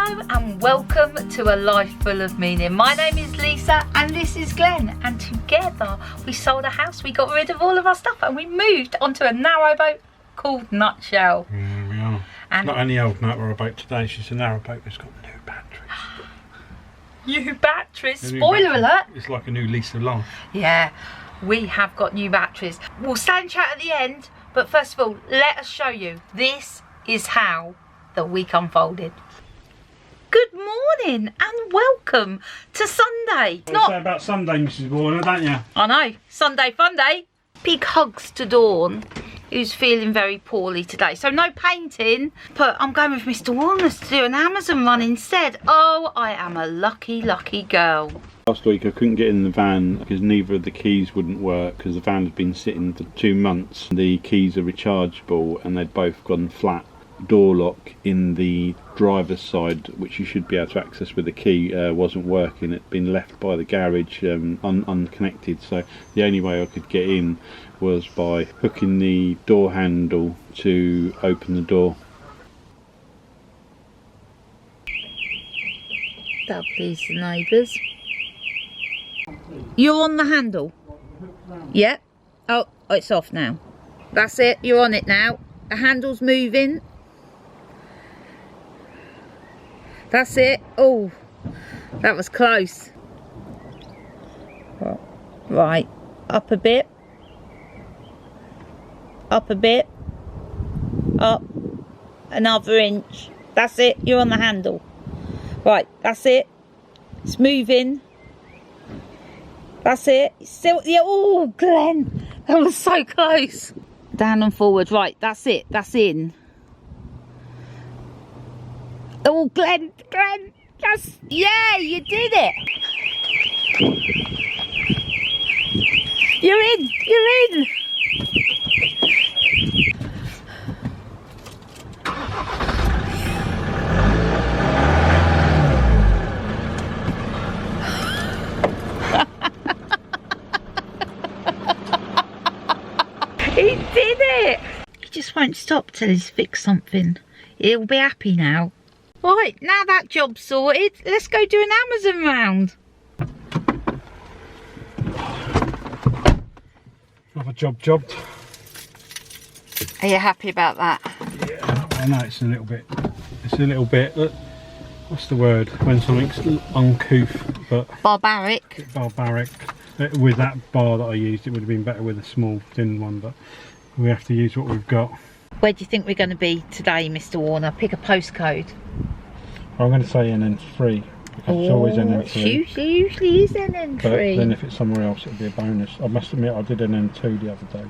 Hello and welcome to A Life Full of Meaning. My name is Lisa and this is Glenn, and together we sold a house, we got rid of all of our stuff and we moved onto a narrowboat called Nutshell. We are. And not only old narrowboat today, it's just a narrowboat that's got new batteries. New batteries, spoiler alert. It's like a new lease of life. Yeah, we have got new batteries. We'll stay and chat at the end, but first of all, let us show you. This is how the week unfolded. Good morning and welcome to Sunday. What do you say about Sunday, Mrs. Warner, don't you? I know, Sunday fun day. Big hugs to Dawn, who's feeling very poorly today. So no painting, but I'm going with Mr. Warner to do an Amazon run instead. Oh, I am a lucky, lucky girl. Last week I couldn't get in the van because neither of the keys wouldn't work because the van had been sitting for 2 months. The keys are rechargeable and they'd both gone flat. Door lock in the driver's side, which you should be able to access with a key, wasn't working. It'd been left by the garage unconnected, so the only way I could get in was by hooking the door handle to open the door. That'll please the neighbours. You're on the handle? Yeah. Oh, it's off now. That's it, you're on it now. The handle's moving. That's it. Oh, that was close. Right, up a bit. Up a bit. Up. Another inch. That's it, you're on the handle. Right, that's it. It's moving. That's it. It's still, yeah, oh, Glenn. That was so close. Down and forward. Right, that's it. That's in. Oh, Glenn, that's, yeah, you did it. You're in, you're in. He did it. He just won't stop till he's fixed something. He'll be happy now. Right, now that job's sorted, let's go do an Amazon round. Another jobbed. Are you happy about that? Yeah, I know it's a little bit, what's the word, when something's uncouth, but barbaric. Barbaric. With that bar that I used, it would have been better with a small thin one, but we have to use what we've got. Where do you think we're going to be today, Mr. Warner? Pick a postcode. I'm going to say NN3 because it's always NN3. Usually is NN3. But then if it's somewhere else, it'll be a bonus. I must admit, I did NN2 the other day.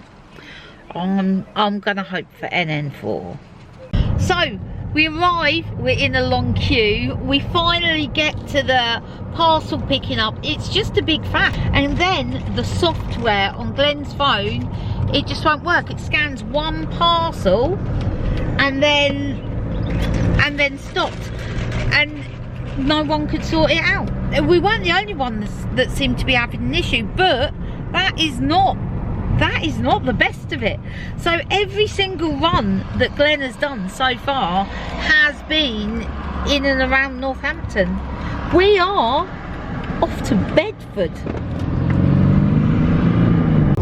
I'm going to hope for NN4. So we arrive. We're in a long queue. We finally get to the parcel picking up. It's just a big faff. And then the software on Glenn's phone, it just won't work. It scans one parcel and then stopped, and no one could sort it out. We weren't the only ones that seemed to be having an issue, but that is not the best of it. So every single run that Glenn has done so far has been in and around Northampton. We are off to Bedford.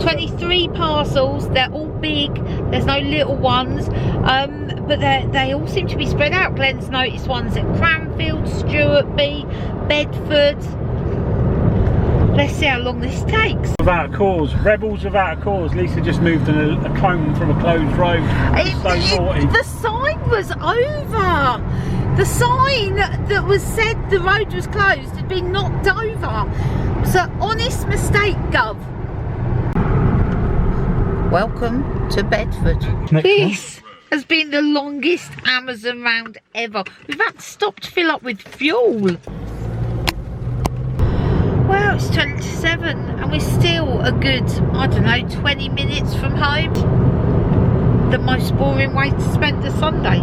23 parcels, they're all big, there's no little ones, but they all seem to be spread out. Glenn's noticed ones at Cranfield, Stewartby, Bedford. Let's see how long this takes. Without a cause, rebels without a cause. Lisa just moved a clone from a closed road. So naughty. The sign was over. The sign that was said the road was closed had been knocked over. So honest mistake, Gov. Welcome to Bedford. This has been the longest Amazon round ever. We've had to stop to fill up with fuel. Well, it's 27 and we're still a good, I don't know, 20 minutes from home. The most boring way to spend a Sunday.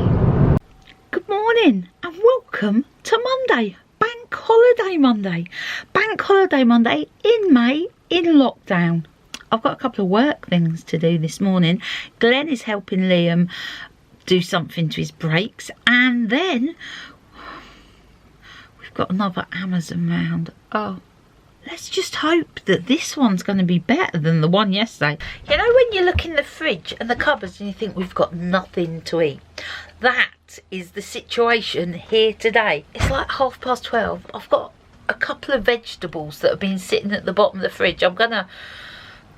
Good morning and welcome to Monday. Bank Holiday Monday. Bank Holiday Monday in May in lockdown. I've got a couple of work things to do this morning. Glenn is helping Liam do something to his brakes, and then we've got another Amazon round. Oh, let's just hope that this one's going to be better than the one yesterday. You know when you look in the fridge and the cupboards and you think we've got nothing to eat? That is the situation here today. It's like 12:30. I've got a couple of vegetables that have been sitting at the bottom of the fridge. I'm going to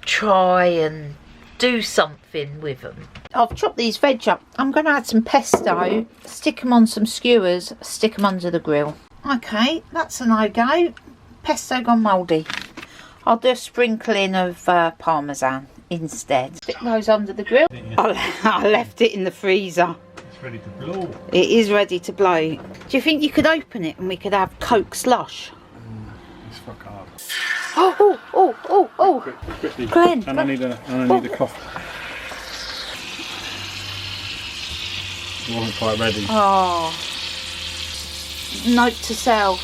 try and do something with them. I've chopped these veg up. I'm going to add some pesto, stick them on some skewers, stick them under the grill. Okay, that's a no-go. Pesto gone mouldy. I'll do a sprinkling of parmesan instead. Stick those under the grill. I left it in the freezer. It's ready to blow. It is ready to blow. Do you think you could open it and we could have Coke slush? It's fuck hard. Oh. Quickly. Glenn. And I need a coffee. It wasn't quite ready. Oh. Note to self.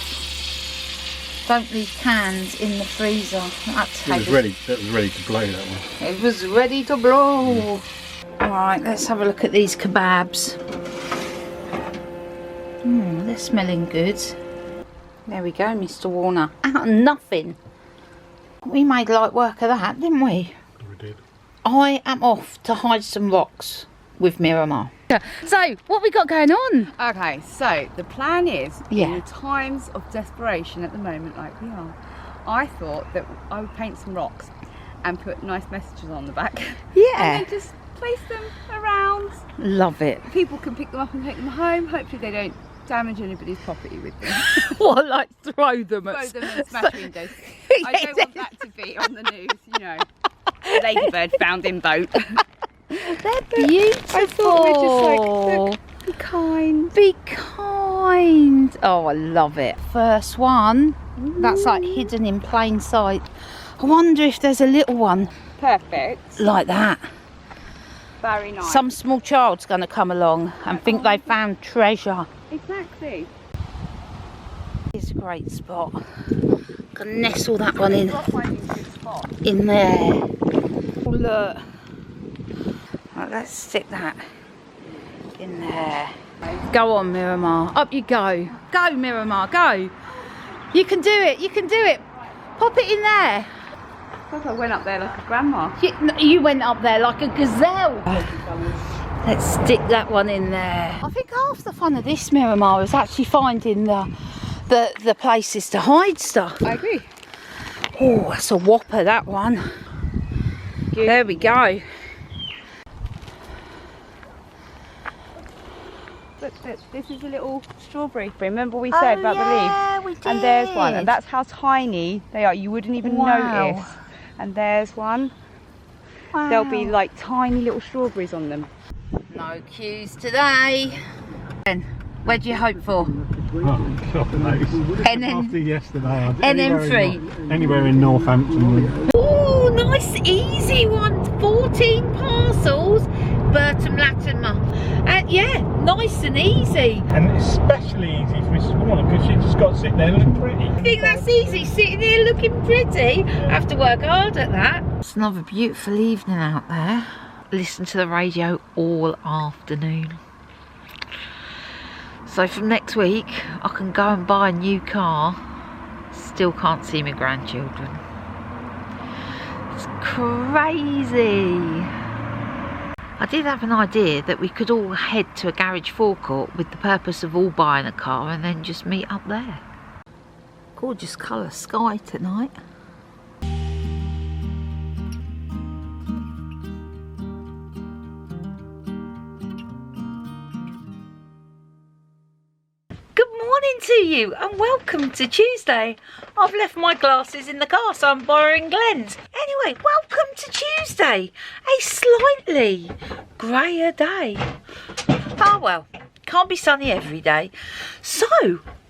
Don't leave cans in the freezer. That's heavy. It was ready to blow, that one. It was ready to blow. Alright, let's have a look at these kebabs. They're smelling good. There we go, Mr. Warner. Out of nothing. We made light work of that, didn't we? We did. I am off to hide some rocks with Miramar. So, what we got going on? Okay, so the plan is, Yeah. in times of desperation at the moment like we are, I thought that I would paint some rocks and put nice messages on the back. Yeah. And then just place them around. Love it. People can pick them up and take them home. Hopefully they don't damage anybody's property with them. What, like throw them Throw at... them and smash windows. I don't want that to be on the news, you know. Ladybird found in boat. They're beautiful. I thought we'd just like, look, be kind. Be kind. Oh, I love it. First one. That's like hidden in plain sight. I wonder if there's a little one Perfect. like that. Very nice. Some small child's going to come along and think they found treasure. Exactly. It's a great spot. Gonna nestle that one in Spot. in there. Oh, look. Right, let's stick that in there. Go on, Miramar. Up you go. Go, Miramar. Go. You can do it. You can do it. Pop it in there. I thought I went up there like a grandma. You went up there like a gazelle. Let's stick that one in there. I think half the fun of this Miramar is actually finding the places to hide stuff. I agree. Oh, that's a whopper, that one. Good. There we go. Look, this is a little strawberry. Remember we said about the leaves? We did. And there's one, and that's how tiny they are. You wouldn't even Wow. notice. And there's one. Wow. There'll be like tiny little strawberries on them. No queues today. And where do you hope for? Oh, God knows. NN After yesterday, NN3. Anywhere in Northampton. Oh, nice easy one. 14 parcels. Burton Latimer. Yeah, nice and easy. And especially easy for Mrs. Warner because she just got to sit there and look pretty. I think that's easy, sitting here looking pretty. I have to work hard at that. It's another beautiful evening out there. Listen to the radio all afternoon. So from next week, I can go and buy a new car. Still can't see my grandchildren. It's crazy. I did have an idea that we could all head to a garage forecourt with the purpose of all buying a car and then just meet up there. Gorgeous colour sky tonight. Good morning to you and welcome to Tuesday. I've left my glasses in the car, so I'm borrowing Glenn's. Anyway, welcome to Tuesday. A slightly greyer day. Oh well, can't be sunny every day. So,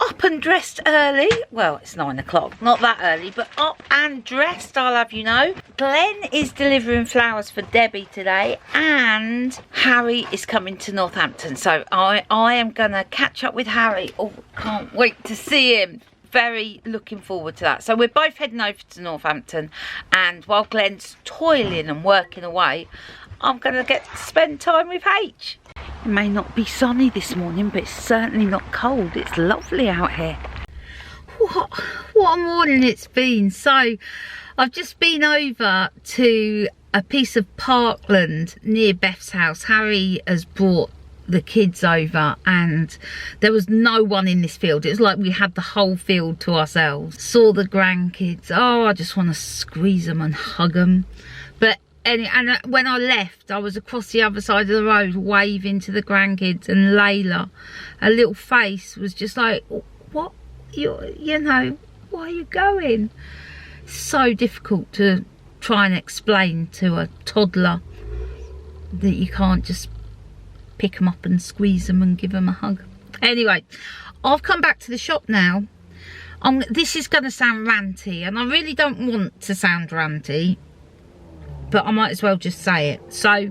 up and dressed early. Well, it's 9 o'clock, not that early, but up and dressed, I'll have you know. Glenn is delivering flowers for Debbie today and Harry is coming to Northampton. So I am gonna catch up with Harry. Oh, can't wait to see him. Very looking forward to that. So we're both heading over to Northampton, and while Glenn's toiling and working away, I'm gonna get to spend time with H. It may not be sunny this morning, but it's certainly not cold. It's lovely out here. What a morning it's been. So I've just been over to a piece of parkland near Beth's house. Harry has brought the kids over and there was no one in this field. It was like we had the whole field to ourselves. Saw the grandkids. Oh, I just want to squeeze them and hug them. But and when I left, I was across the other side of the road waving to the grandkids, and Layla, her little face was just like, what, you know, why are you going? So difficult to try and explain to a toddler that you can't just pick them up and squeeze them and give them a hug. Anyway, I've come back to the shop now. This is going to sound ranty, and I really don't want to sound ranty, but I might as well just say it. So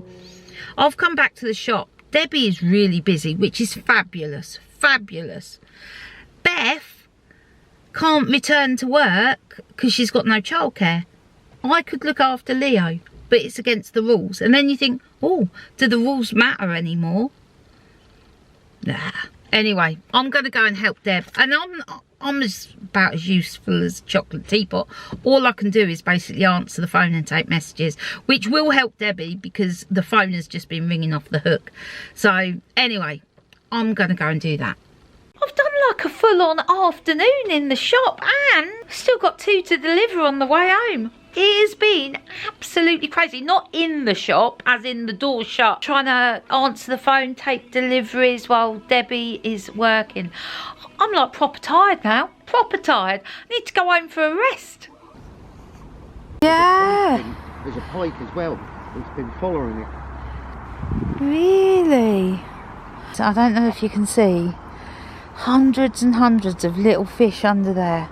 I've come back to the shop. Debbie is really busy, which is fabulous, fabulous. Beth can't return to work because she's got no childcare. I could look after Leo, but it's against the rules. And then you think, oh, do the rules matter anymore? Nah. Anyway, I'm going to go and help Deb. And I'm about as useful as a chocolate teapot. All I can do is basically answer the phone and take messages, which will help Debbie because the phone has just been ringing off the hook. So anyway, I'm going to go and do that. I've done like a full-on afternoon in the shop and still got 2 to deliver on the way home. It has been absolutely crazy. Not in the shop, as in the door shut, trying to answer the phone, take deliveries while Debbie is working. I'm like proper tired now, proper tired. I need to go home for a rest. Yeah. There's a pike as well. It's been following it. Really? So I don't know if you can see. Hundreds and hundreds of little fish under there.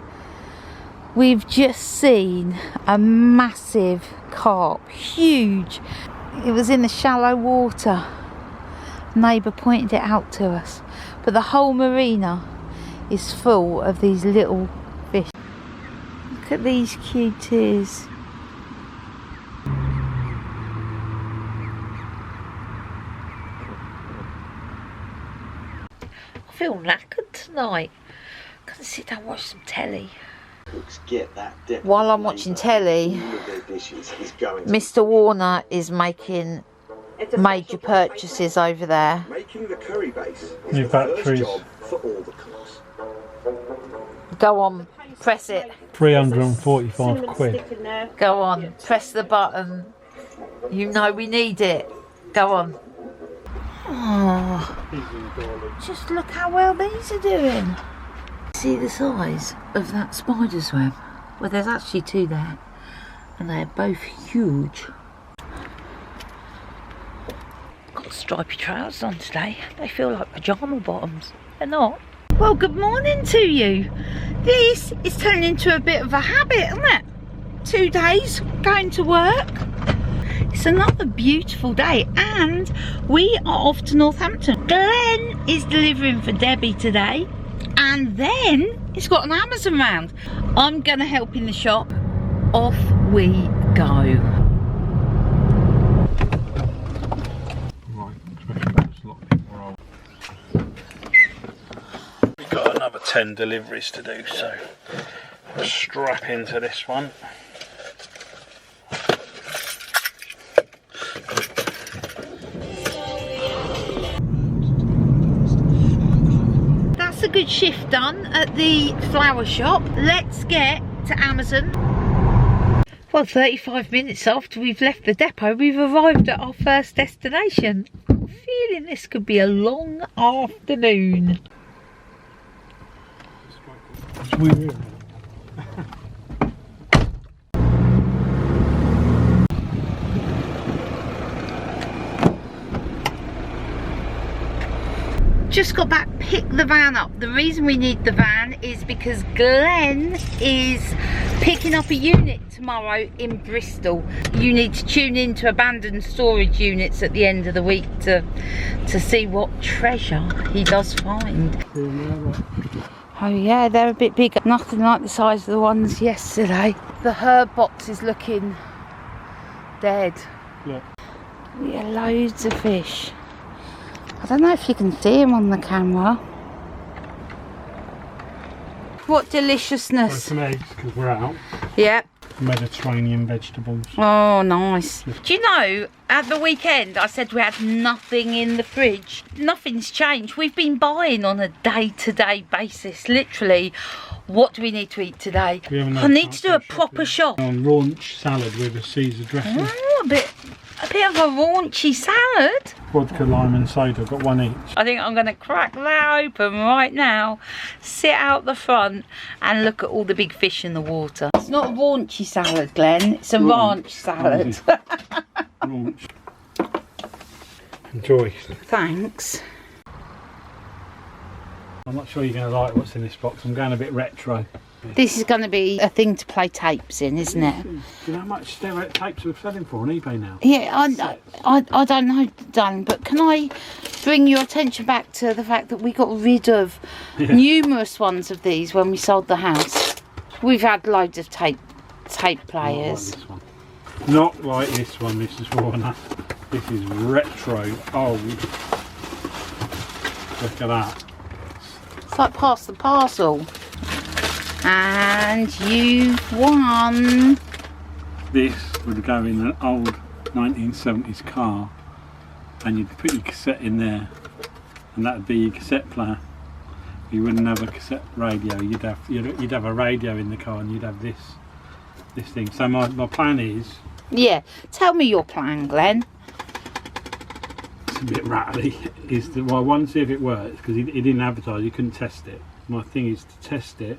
We've just seen a massive carp, huge. It was in the shallow water. Neighbour pointed it out to us. But the whole marina is full of these little fish. Look at these cuties. I feel knackered tonight. I'm gonna sit down and watch some telly. While I'm watching telly, Mr. Warner is making major purchases over there. New batteries. Go on, press it. 345 quid. Go on, press the button. You know we need it. Go on. Oh, just look how well these are doing. See the size of that spider's web? Well, there's actually 2 there, and they're both huge. Got stripy trousers on today. They feel like pyjama bottoms. They're not. Well, good morning to you. This is turning into a bit of a habit, isn't it? 2 days going to work. It's another beautiful day, and we are off to Northampton. Glenn is delivering for Debbie today. And then it's got an Amazon round. I'm going to help in the shop. Off we go. We've got another 10 deliveries to do, so we'll strap into this one. A good shift done at the flower shop. Let's get to Amazon. Well, 35 minutes after we've left the depot, we've arrived at our first destination. I'm feeling this could be a long afternoon. It's weird. Just got back, picked the van up. The reason we need the van is because Glenn is picking up a unit tomorrow in Bristol. You need to tune in to abandoned storage units at the end of the week to see what treasure he does find. Oh yeah, they're a bit bigger. Nothing like the size of the ones yesterday. The herb box is looking dead. Yeah. We have loads of fish. I don't know if you can see them on the camera. what deliciousness. Some eggs because we're out. Yep. Mediterranean vegetables. Oh, nice. Do you know, at the weekend I said we had nothing in the fridge. Nothing's changed. We've been buying on a day-to-day basis, literally. What do we need to eat today? I need to do a proper shop. On raunch salad with a Caesar dressing. Oh, a bit of a raunchy salad. Vodka, lime and soda, got one each. I think I'm going to crack that open right now, sit out the front and look at all the big fish in the water. It's not a raunchy salad, Glenn, it's a ranch salad. Raunch. Enjoy. Thanks. I'm not sure you're going to like what's in this box. I'm going a bit retro. This is going to be a thing to play tapes in, isn't it? Do you know how much stereo tapes we're selling for on eBay now? Yeah, I don't know, darling, but can I bring your attention back to the fact that we got rid of numerous ones of these when we sold the house? We've had loads of tape players. Not like this one, Mrs. Warner. This is retro, old. Look at that. It's like pass the parcel. And you've won. This would go in an old 1970s car, and you'd put your cassette in there, and that would be your cassette player. You wouldn't have a cassette radio. You'd have a radio in the car, and you'd have this thing. So my plan is. Yeah, tell me your plan, Glenn. It's a bit rattly. Is to, well, I want to see if it works because he didn't advertise. You couldn't test it. My thing is to test it.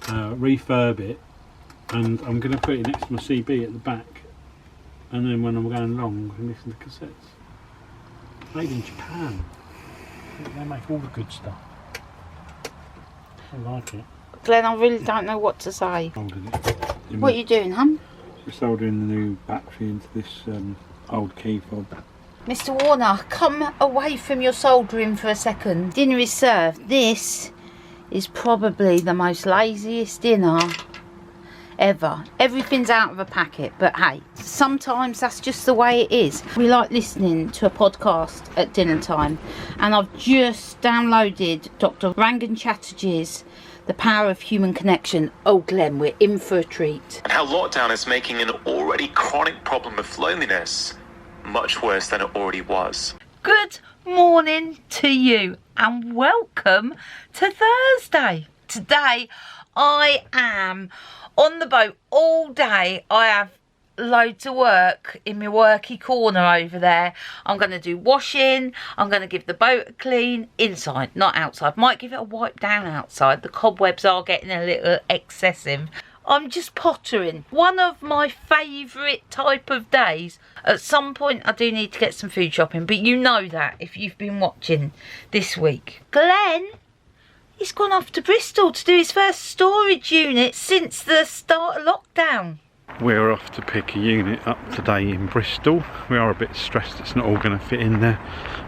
Refurb it, and I'm going to put it next to my CB at the back, and then when I'm going along I can listen to cassettes. Made in Japan. They make all the good stuff. I like it. Glenn, I really don't know what to say. What are you doing, hon? We're soldering the new battery into this old key fob. Mr. Warner, come away from your soldering for a second. Dinner is served. This is probably the most laziest dinner ever. Everything's out of a packet, but hey, sometimes that's just the way it is. We like listening to a podcast at dinner time, and I've just downloaded Dr. Rangan Chatterjee's The Power of Human Connection. Oh, Glenn, we're in for a treat. And how lockdown is making an already chronic problem of loneliness much worse than it already was. Good morning to you and welcome to Thursday. Today I am on the boat all day. I have loads of work in my worky corner over there. I'm going to do washing. I'm going to give the boat a clean inside, not outside. Might give it a wipe down outside. The cobwebs are getting a little excessive. I'm just pottering. One of my favourite type of days. At some point I do need to get some food shopping, but you know that if you've been watching this week. Glenn, he's gone off to Bristol to do his first storage unit since the start of lockdown. We're off to pick a unit up today in Bristol. We are a bit stressed it's not all going to fit in there,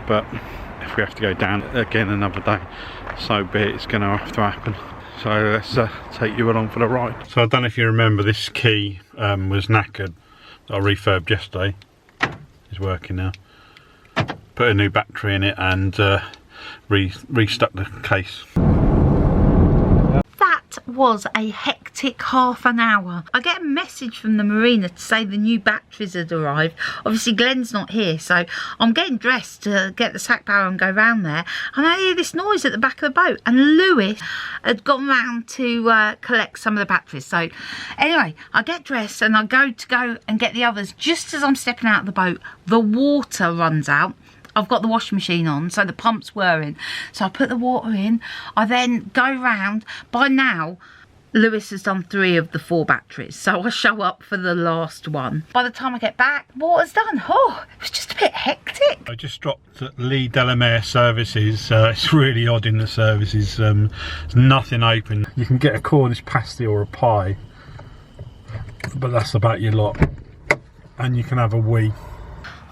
but if we have to go down again another day, so be it, it's going to have to happen. So let's take you along for the ride. So I don't know if you remember, this key was knackered that I refurbed yesterday. It's working now. Put a new battery in it and restuck the case. That was a hectic half an hour. I get a message from the marina to say the new batteries had arrived. Obviously Glenn's not here, so I'm getting dressed to get the sack barrow and go round there, and I hear this noise at the back of the boat, and Lewis had gone round to collect some of the batteries. So anyway, I get dressed and I go and get the others. Just as I'm stepping out of the boat, the water runs out. I've got the washing machine on, so the pump's whirring. So I put the water in. I then go round. By now, Lewis has done 3 of the 4 batteries, so I show up for the last one. By the time I get back, water's done. Oh, it was just a bit hectic. I just dropped at Lee Delamere services. It's really odd in the services. There's nothing open. You can get a Cornish pasty or a pie, but that's about your lot. And you can have a wee.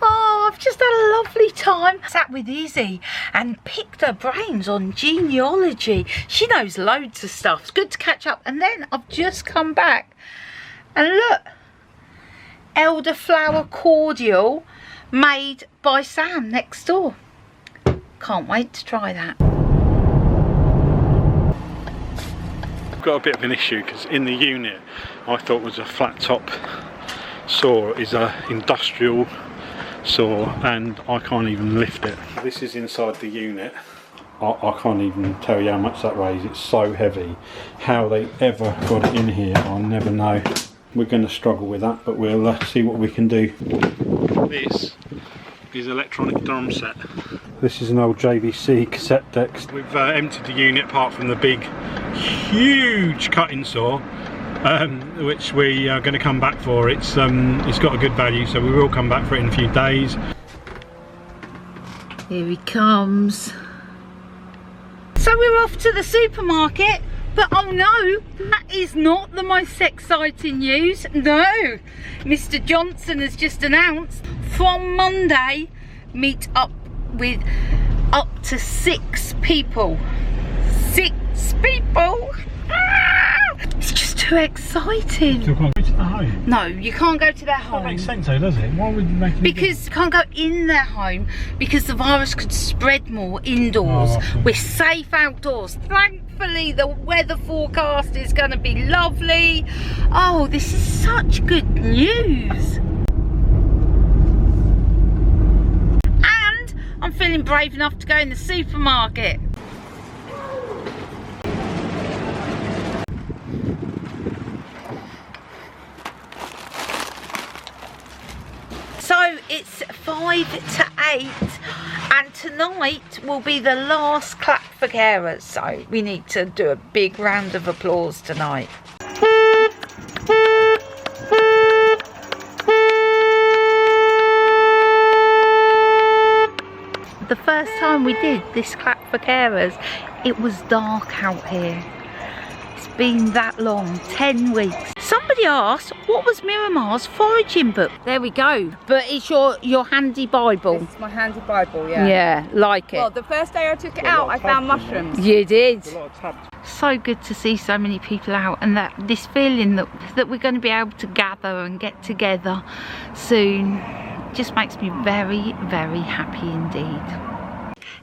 Oh, I've just had a lovely time. Sat with Izzy and picked her brains on genealogy. She knows loads of stuff. It's good to catch up. And then I've just come back and look, elderflower cordial made by Sam next door. Can't wait to try that. Got a bit of an issue because in the unit I thought was a flat top saw is a industrial saw and I can't even lift it. This is inside the unit. I can't even tell you how much that weighs. It's so heavy. How they ever got it in here, I'll never know. We're going to struggle with that, but we'll see what we can do. This is electronic drum set. This is an old JVC cassette deck. We've emptied the unit apart from the big, huge cutting saw, which we are going to come back for. It's got a good value, so we will come back for it in a few days. Here he comes. So we're off to the supermarket, but oh no, that is not the most exciting news. No, Mr. Johnson has just announced from Monday, meet up with up to 6 people. 6 people! Ah! It's just too exciting. You can't go to their home? No, you can't go to their home. That makes sense though, does it? Why would you make it? Because you can't go in their home because the virus could spread more indoors. Oh, we're safe outdoors. Thankfully, the weather forecast is going to be lovely. Oh, this is such good news. And I'm feeling brave enough to go in the supermarket. So it's 5 to 8 and tonight will be the last clap for carers, so we need to do a big round of applause tonight. The first time we did this clap for carers, it was dark out here. It's been that long, 10 weeks. Somebody asked, what was Miramar's foraging book? There we go. But it's your handy Bible. This is my handy Bible, yeah. Yeah, like it. Well, the first day I took it out, I found mushrooms. You did. A lot of tabs. So good to see so many people out, and that this feeling that we're going to be able to gather and get together soon just makes me very, very happy indeed.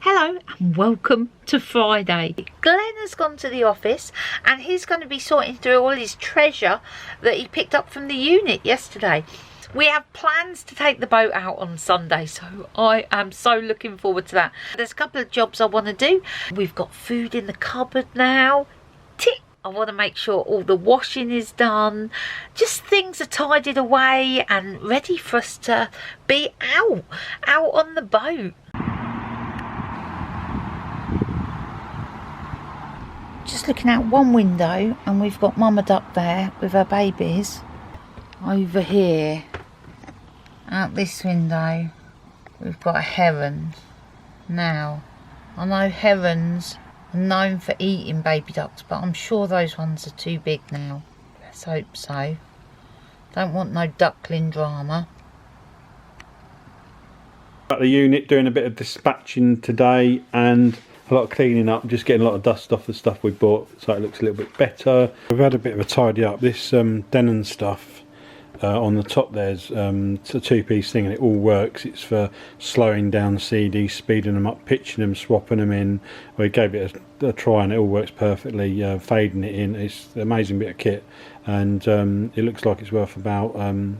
Hello and welcome to Friday. Glenn has gone to the office and he's going to be sorting through all his treasure that he picked up from the unit yesterday. We have plans to take the boat out on Sunday, so I am so looking forward to that. There's a couple of jobs I want to do. We've got food in the cupboard now. Tick! I want to make sure all the washing is done. Just things are tidied away and ready for us to be out on the boat. Just looking out one window and we've got Mama Duck there with her babies. Over here, out this window, we've got a heron. Now, I know herons are known for eating baby ducks, but I'm sure those ones are too big now. Let's hope so. Don't want no duckling drama. At the unit, doing a bit of dispatching today and a lot of cleaning up, just getting a lot of dust off the stuff we bought so it looks a little bit better. We've had a bit of a tidy up. This Denon stuff on the top there's it's a 2-piece thing and it all works. It's for slowing down CDs, speeding them up, pitching them, swapping them in. We gave it a try and it all works perfectly, fading it in. It's an amazing bit of kit and it looks like it's worth about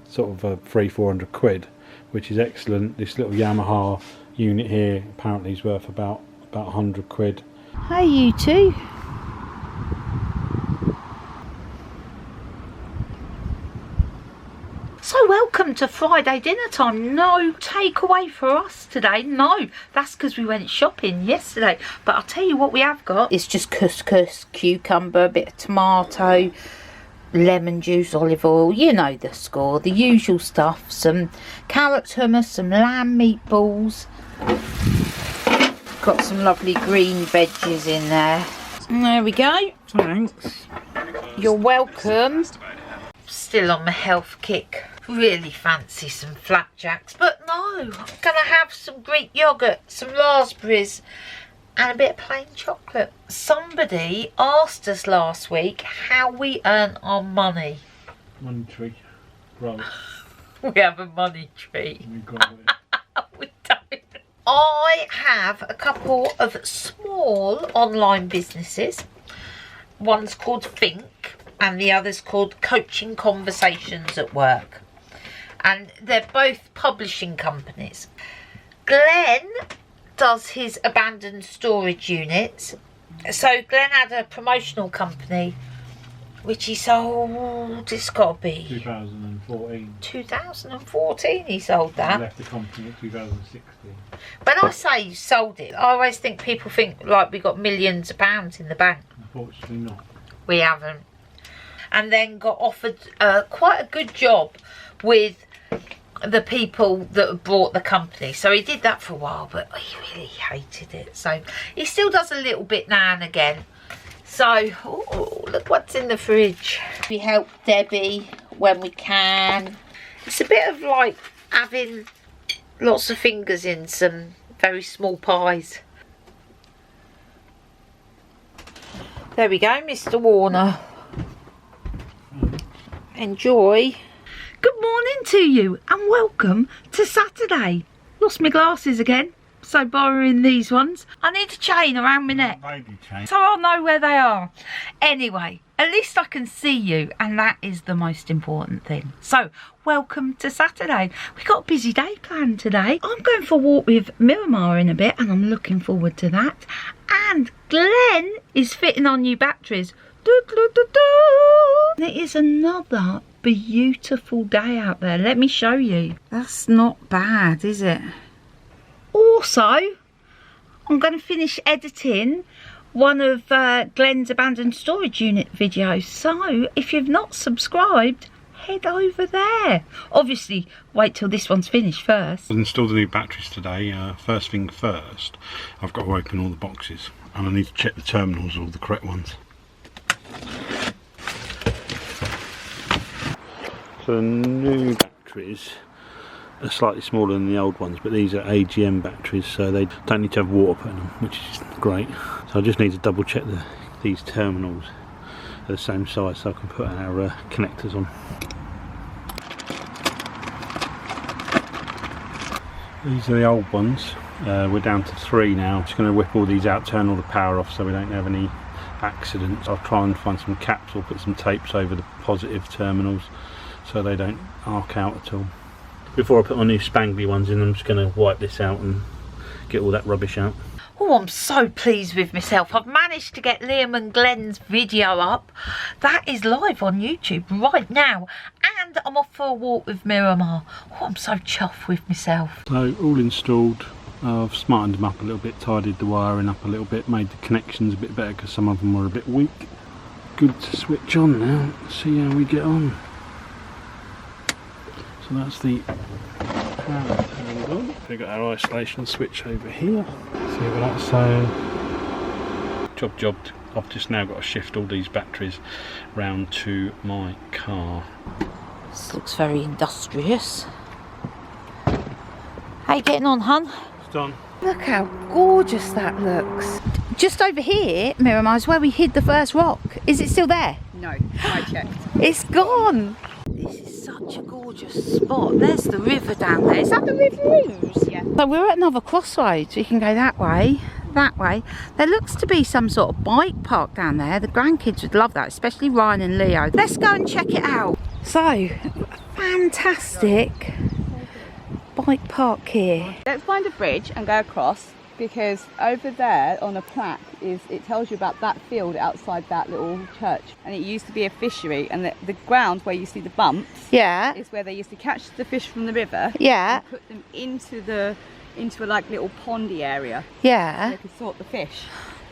sort of 300-400 quid, which is excellent. This little Yamaha unit here apparently is worth about 100 quid. Hey you two. So welcome to Friday dinner time. No takeaway for us today. No, that's because we went shopping yesterday. But I'll tell you what we have got. It's just couscous, cucumber, a bit of tomato, lemon juice, olive oil. You know the score, the usual stuff. Some carrots, hummus, some lamb meatballs. Got some lovely green veggies in there. There we go. Thanks. You're welcome. Still on my health kick. Really fancy some flapjacks, but no, I'm gonna have some Greek yogurt, some raspberries and a bit of plain chocolate. Somebody asked us last week how we earn our money. Money tree. Right. We have a money tree. We got it. We don't. I have a couple of small online businesses One's called Think and the other's called Coaching Conversations at Work. And they're both publishing companies. Glenn does his abandoned storage units. So Glenn had a promotional company which he sold, it's got to be 2014. 2014 he sold that. He left the company in 2016. When I say you sold it, I always think people think like we got millions of pounds in the bank. Unfortunately not. We haven't. And then got offered quite a good job with the people that brought the company. So he did that for a while, but he really hated it. So he still does a little bit now and again. So, oh, look what's in the fridge. We help Debbie when we can. It's a bit of like having lots of fingers in some very small pies. There we go, Mr. Warner. Enjoy. Good morning to you and welcome to Saturday. Lost my glasses again, so borrowing these ones. I need a chain around my neck Baby chain. so I'll know where they are. Anyway, at least I can see you and that is the most important thing. So, welcome to Saturday. We've got a busy day planned today. I'm going for a walk with Miramar in a bit and I'm looking forward to that. And Glenn is fitting on new batteries. Doo, doo, doo, doo. It is another beautiful day out there. Let me show you. That's not bad, is it? Also, I'm going to finish editing one of Glenn's abandoned storage unit videos. So, if you've not subscribed, head over there. Obviously, wait till this one's finished first. I've installed the new batteries today. First thing first, I've got to open all the boxes and I need to check the terminals are all the correct ones. So the new batteries are slightly smaller than the old ones, but these are AGM batteries, so they don't need to have water put in them, which is great. So I just need to double check these terminals are the same size so I can put our connectors on. These are the old ones. We're down to 3 now. Just going to whip all these out, turn all the power off so we don't have any accidents. I'll try and find some caps or put some tapes over the positive terminals so they don't arc out at all. Before I put my new spangly ones in, I'm just going to wipe this out and get all that rubbish out. Oh, I'm so pleased with myself. I've managed to get Liam and Glenn's video up. That is live on YouTube right now. And I'm off for a walk with Miramar. Oh, I'm so chuffed with myself. So, all installed. I've smartened them up a little bit, tidied the wiring up a little bit, made the connections a bit better because some of them were a bit weak. Good to switch on now. Let's see how we get on. So that's the power turned on. We've got our isolation switch over here. See what that's saying. Jobbed. I've just now got to shift all these batteries round to my car. This looks very industrious. How you getting on, hun? It's done. Look how gorgeous that looks. Just over here, Miramar, is where we hid the first rock. Is it still there? No, I checked. It's gone. This is such a gorgeous spot. There's the river down there. Is that the River Ouse? Yeah. So we're at another crossroads. We can go that way, that way. There looks to be some sort of bike park down there. The grandkids would love that, especially Ryan and Leo. Let's go and check it out. So, fantastic bike park here. Let's find a bridge and go across, because over there on a plaque it tells you about that field outside that little church, and it used to be a fishery, and the ground where you see the bumps, Yeah. is where they used to catch the fish from the river, Yeah. and put them into a like little pondy area so Yeah. they could sort the fish.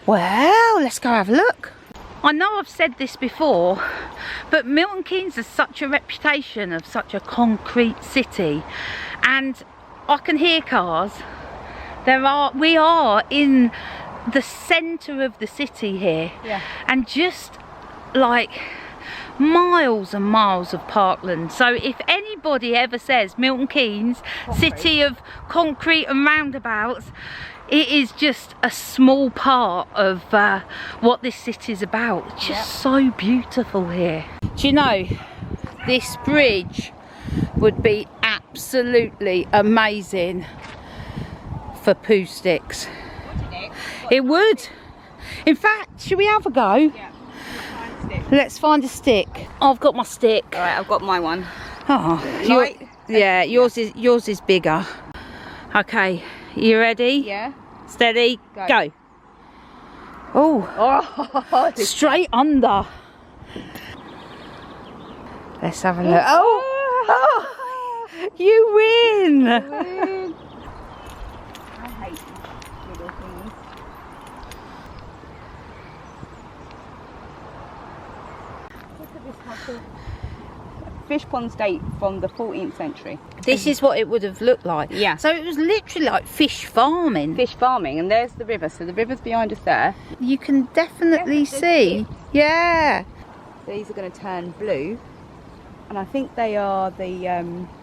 Well, let's go have a look. I know I've said this before, but Milton Keynes has such a reputation of such a concrete city, and I can hear cars. We are in the centre of the city here, Yeah. and just like miles and miles of parkland. So if anybody ever says Milton Keynes, city of concrete and roundabouts, it is just a small part of what this city is about. It's just so beautiful here. Do you know, this bridge would be absolutely amazing for poo sticks. Wouldn't it? It would. In fact, should we have a go? Yeah. stick. Let's find a stick. I've got my stick. All right, I've got my one. Oh, Light? yeah, yours is bigger. Okay, you ready? Yeah. Steady, go. Oh, straight under. Let's have a look. Oh, you win. I hate these little things. Look at this muscle. Fish ponds date from the 14th century. This is what it would have looked like. Yeah. So it was literally like fish farming. Fish farming, and there's the river. So the river's behind us there. You can definitely see. Yeah. These are going to turn blue, and I think they are the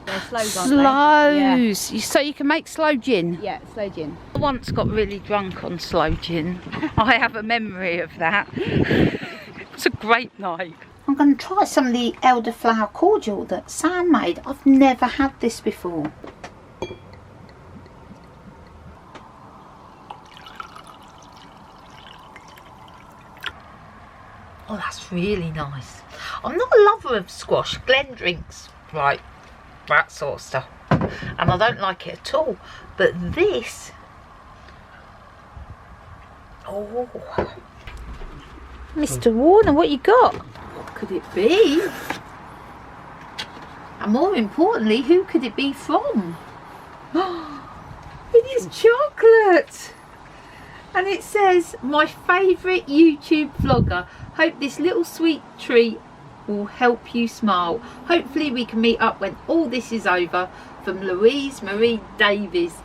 they're slows, aren't Slows. So you can make sloe gin. they? Yeah, slow gin. I once got really drunk on sloe gin. I have a memory of that. It was a great night. I'm going to try some of the elderflower cordial that Sam made. I've never had this before. Oh, that's really nice. I'm not a lover of squash. Glenn drinks, right, that sort of stuff. And I don't like it at all. But this... Oh... Mr. Warner, what you got? What could it be? And more importantly, who could it be from? It is chocolate! And it says, my favourite YouTube vlogger. Hope this little sweet treat will help you smile. Hopefully we can meet up when all this is over. From Louise Marie Davies.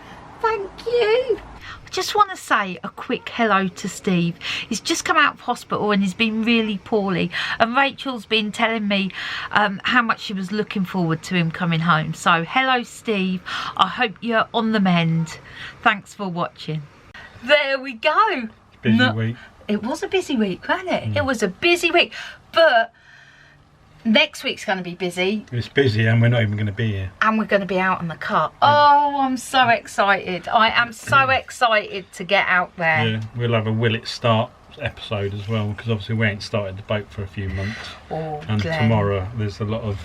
Thank you. I just want to say a quick hello to Steve. He's just come out of hospital and he's been really poorly, and Rachel's been telling me how much she was looking forward to him coming home. So hello Steve, I hope you're on the mend. Thanks for watching. There we go. Busy week. It was a busy week, wasn't it? It was a busy week, but next week's going to be busy. It's busy and we're not even going to be here. And we're going to be out on the cut. Oh, I'm so excited. I am so excited to get out there. Yeah, we'll have a Will It Start episode as well, because obviously we ain't started the boat for a few months. Oh, and Glenn. tomorrow there's a lot of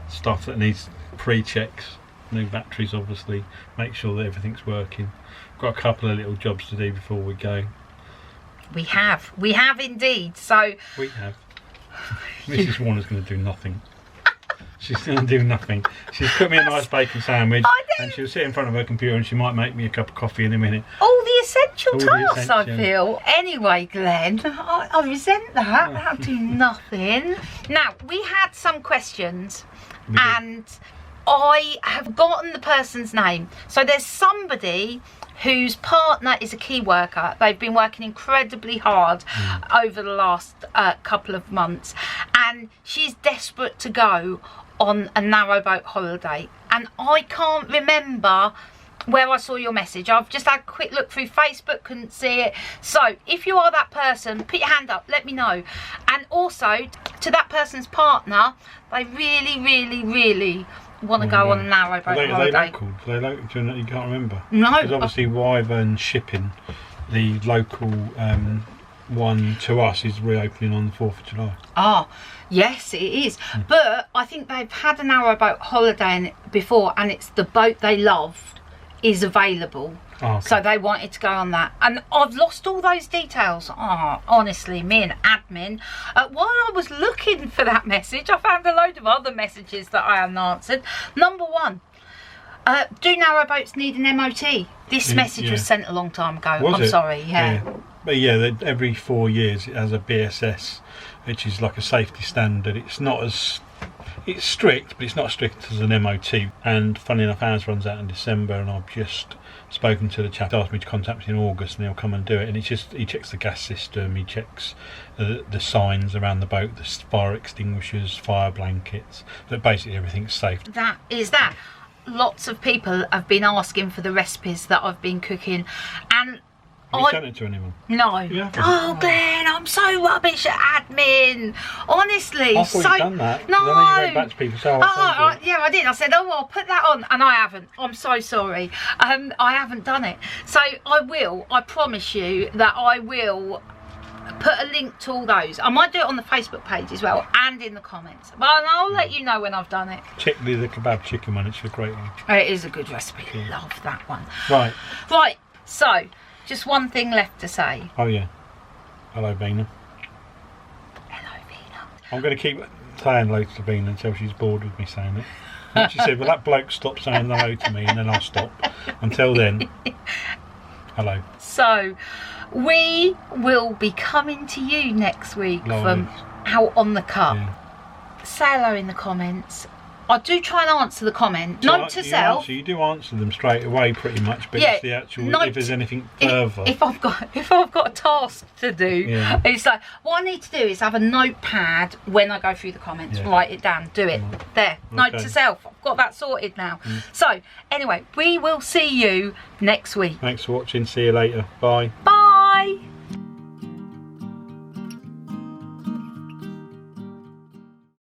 stuff that needs pre-checks. New batteries, obviously. Make sure that everything's working. Got a couple of little jobs to do before we go. We have indeed. So We have. Mrs. Warner's going to do nothing. She's going to do nothing. She's put me a nice bacon sandwich, and she'll sit in front of her computer and she might make me a cup of coffee in a minute. all the essential All the tasks, I essential. feel. Anyway, Glenn, I resent that. That'll do nothing. Now, we had some questions, We did. and I have forgotten the person's name. So there's somebody whose partner is a key worker. They've been working incredibly hard over the last couple of months, and she's desperate to go on a narrowboat holiday, and I can't remember where I saw your message. I've just had a quick look through Facebook, couldn't see it. So if you are that person, put your hand up, let me know. And also to that person's partner, they really want to go on a narrowboat Are they holiday. local? Are they local? Do you can't remember? No. Because obviously Wyvern Shipping, the local one to us, is reopening on the 4th of July. Ah, yes, it is. But I think they've had a narrowboat holiday in it before, and it's the boat they loved is available. Oh, okay. So they wanted to go on that. And I've lost all those details. Oh, honestly, me and admin. While I was looking for that message, I found a load of other messages that I hadn't answered. Number one, do narrowboats need an MOT? This message was sent a long time ago. I'm sorry, yeah. But yeah, every 4 years it has a BSS, which is like a safety standard. It's not as... It's strict, but it's not strict as an MOT. And funny enough, ours runs out in December, and I've just spoken to the chap who asked me to contact me in August, and he'll come and do it. And it's just, he checks the gas system, he checks the signs around the boat, the fire extinguishers, fire blankets, but basically everything's safe. That is that. Lots of people have been asking for the recipes that I've been cooking, and Have you sent it to anyone? No. Yeah. Oh, Glenn, I'm so rubbish at admin. Honestly. I thought you'd done that. No. I know you wrote back to people, so I'll send it. Yeah, I did. I said, oh, I'll put that on, and I haven't. I'm so sorry. I haven't done it. So I will. I promise you that I will put a link to all those. I might do it on the Facebook page as well and in the comments. But I'll let you know when I've done it. Particularly the kebab chicken one, it's a great one. It is a good recipe. Love that one. Right. Right, so just one thing left to say. Oh yeah. Hello, Bina. Hello, Vina. I'm going to keep saying hello to Bina until she's bored with me saying it. And she said, well, that bloke stopped saying hello to me, and then I'll stop. Until then, hello. So, we will be coming to you next week Live. from Out on the Cup. Yeah. Say hello in the comments. I do try and answer the comment. Note to self. You do answer them straight away, pretty much. But Yeah, it's the actual. If there's anything further. If I've got a task to do, Yeah. it's like what I need to do is have a notepad when I go through the comments. Yeah. Write it down. Do it. There. Note Okay. to self. I've got that sorted now. So anyway, we will see you next week. Thanks for watching. See you later. Bye. Bye.